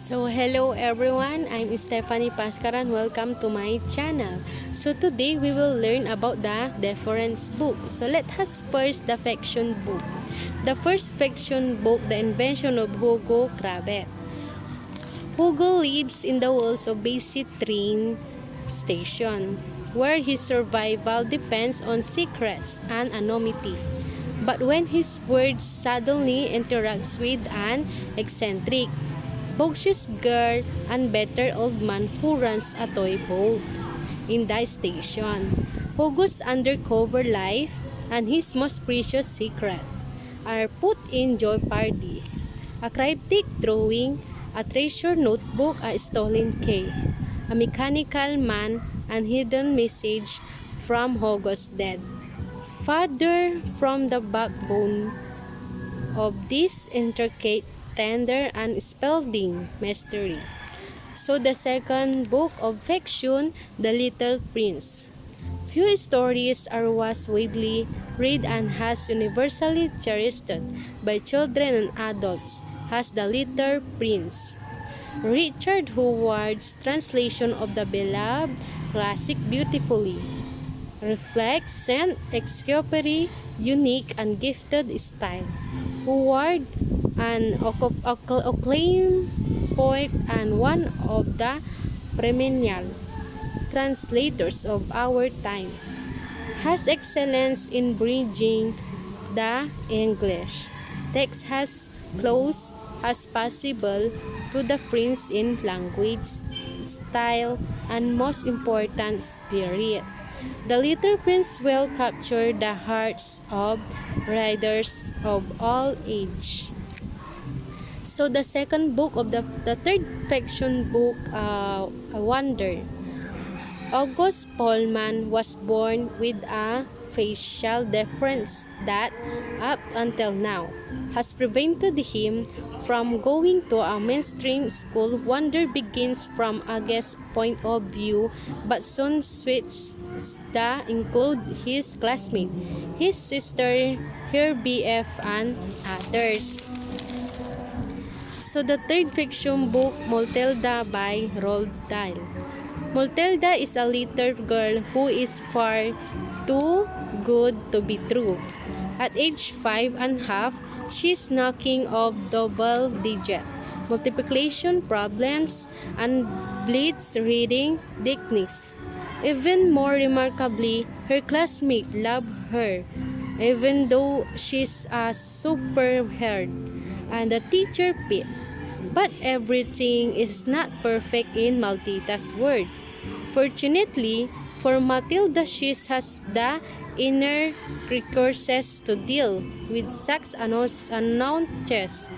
So hello everyone, I'm Stephanie Pascaran. Welcome to my channel. So today we will learn about the difference book. So let us first the fiction book. The first fiction book, The Invention of Hugo Cravett. Hugo lives in the walls of Basic train station, where his survival depends on secrets and anonymity. But when his world suddenly interacts with an eccentric, bogus girl and better old man who runs a toy boat in the station, Hugo's undercover life and his most precious secret are put in jeopardy. A cryptic drawing, a treasure notebook, a stolen key, a mechanical man, and hidden message from Hugo's dead father from the backbone of this intricate, tender, and spellbinding mystery. So the second book of fiction, The Little Prince. Few stories are was widely read and has universally cherished by children and adults as The Little Prince. Richard Howard's translation of the beloved classic beautifully reflects Saint-Exupéry's unique and gifted style. Howard, an acclaimed poet and one of the perennial translators of our time, has excellence in bridging the English text as close as possible to the French in language, style, and most important, spirit. The Little Prince will capture the hearts of readers of all age. So the second book of the third fiction book, A Wonder. August Pullman was born with a facial difference that, up until now, has prevented him from going to a mainstream school. Wonder begins from August's point of view, but soon switches to include his classmate, his sister, her BF, and others. So the third fiction book, Matilda by Roald Dahl. Matilda is a little girl who is far too good to be true. At age 5.5, she's knocking off double-digit multiplication problems and blitz reading techniques. Even more remarkably, her classmates love her, even though she's a superhero and the teacher pit. But everything is not perfect in Matilda's world. Fortunately for Matilda, she has the inner resources to deal with such annoyances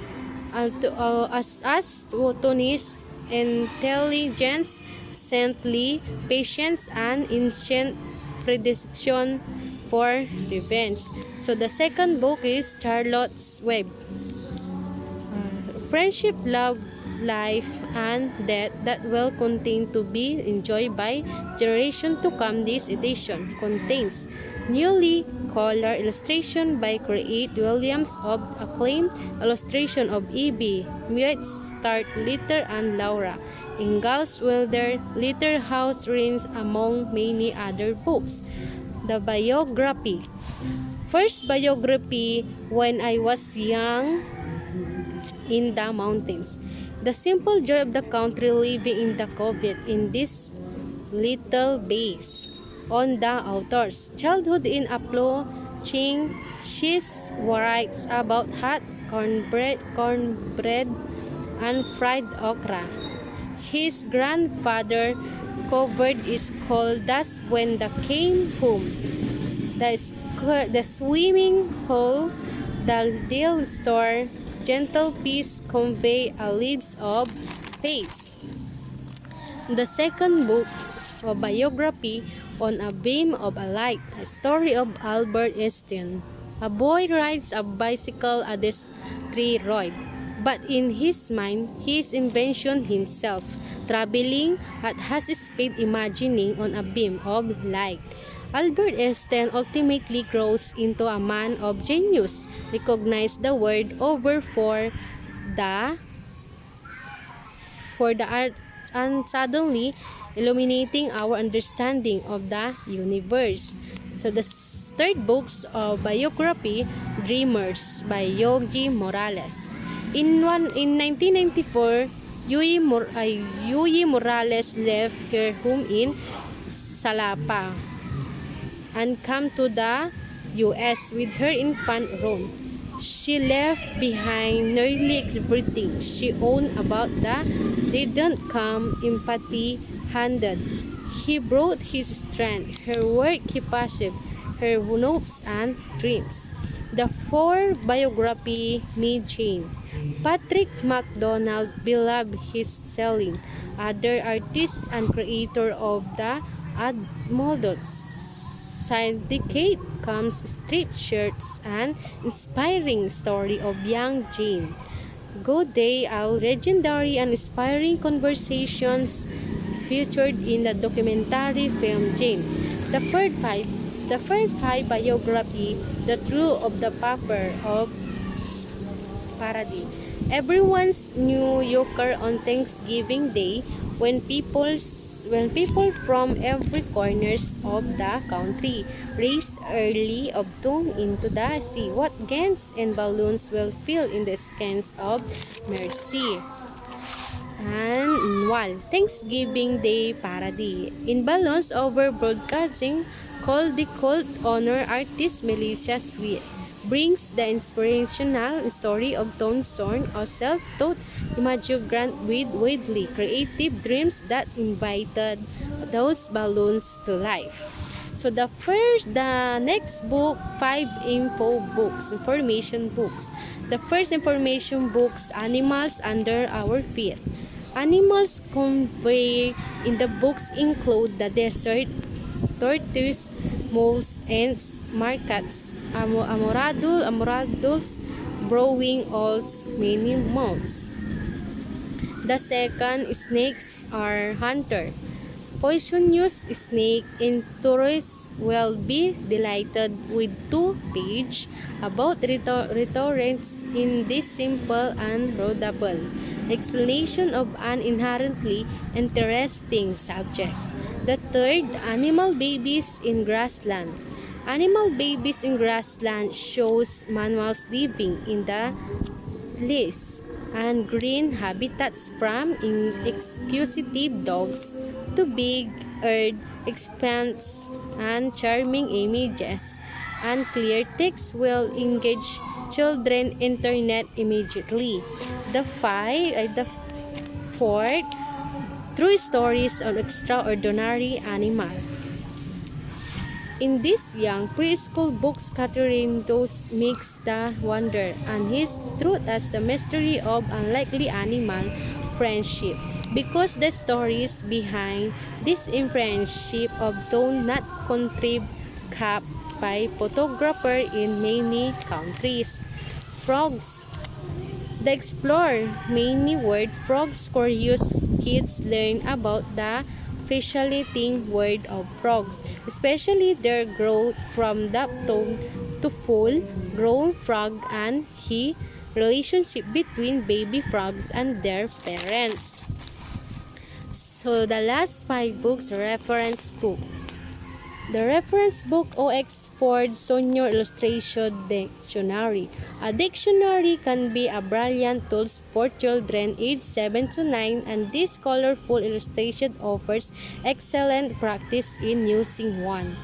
as astonished intelligence, saintly patience, and ancient prediction for revenge. So the second book is Charlotte's Web. Friendship, love, life, and death that will continue to be enjoyed by generations to come. This edition contains newly colored illustration by Create Williams of acclaimed illustration of E.B. White, Stuart Little, and Laura Ingalls Wilder. Litterhouse reigns among many other books. The biography. First biography, When I Was Young in the Mountains. The simple joy of the country living in the covert in this little base on the author's childhood in approaching. She writes about hot cornbread and fried okra. His grandfather covered his cold dust when they came home. The swimming hole, the deal store, gentle peace convey a lives of faith. The second book of biography, On a Beam of a Light, a story of Albert Einstein. A boy rides a bicycle at this tree-roid, but in his mind, his invention himself, traveling at his speed, imagining on a beam of light. Albert Einstein ultimately grows into a man of genius, recognized the world over for the for the art and suddenly illuminating our understanding of the universe. So the third books of biography, Dreamers by Yogi Morales. In 1994, Yui Morales left her home in Salapa and come to the US with her infant Ron. She left behind nearly everything she owned about the didn't come empty-handed. He brought his strength, her work he possessed, her hopes and dreams. The fourth biography, Me Jane. Patrick MacDonald beloved his selling, other artists and creator of the ad models syndicate comes striped shirts and inspiring story of young Jane. Good Day, our legendary and inspiring conversations featured in the documentary film Jane. The first five biography, The Truth of the Pauper of Paradis. Everyone's New Yorker on Thanksgiving Day when people from every corners of the country race early of dawn into the sea. What games and balloons will fill in the skins of mercy. And Thanksgiving Day Parody. In balloons over broadcasting, called the cult honor artist Melissa Sweet brings the inspirational story of Tom Thorne, a self-taught immigrant with widely creative dreams that invited those balloons to life. So the next book, 5 information books. The first information books, Animals Under Our Feet. Animals conveyed in the books include the desert tortoise, moles, ants, marmots, amoraduls, browing owls, many moles. The second, snakes are hunter. Poisonous snake in tourists will be delighted with 2 pages about retorrents in this simple and readable explanation of an inherently interesting subject. The third, animal babies in grassland. Animal babies in grassland shows mammals living in the leaves and green habitats from inexquisitive dogs to big earth expanse and charming images and clear text will engage children internet immediately. The fourth, true stories on extraordinary animal. In these young preschool books, Catherine Doss makes the wonder and his truth as the mystery of unlikely animal friendship, because the stories behind this friendship of do not contribute capped by photographer in many countries. Frogs. The Explorer, many word frogs curious kids learn about the fascinating world of frogs, especially their growth from daptone to full-grown frog and the relationship between baby frogs and their parents. So the last 5 books, reference book. The reference book, Oxford Senior Illustration Dictionary. A dictionary can be a brilliant tool for children aged 7 to 9, and this colorful illustration offers excellent practice in using one.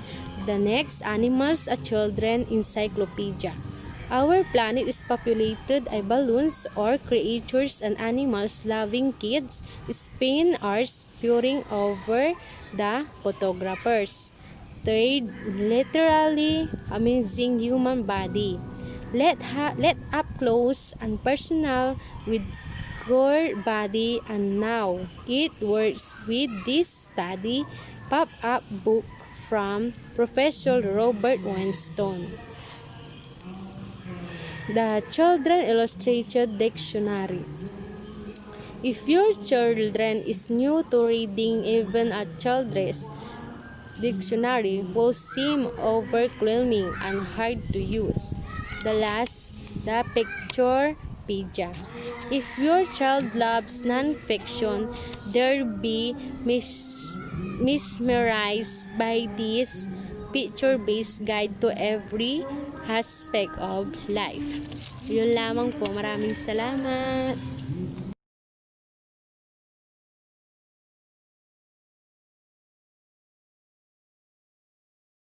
The next, Animals, a Children Encyclopedia. Our planet is populated by balloons or creatures and animals loving kids spend hours poring over the photographers. Third, literally amazing human body. Let up close and personal with your body, and now it works with this study pop-up book from Professor Robert Winston. The Children Illustrated Dictionary. If your children is new to reading, even a children's dictionary will seem overwhelming and hard to use. The picture Wikipedia. If your child loves non-fiction, they'll be mesmerized by this picture-based guide to every aspect of life. Yun lamang po. Maraming salamat.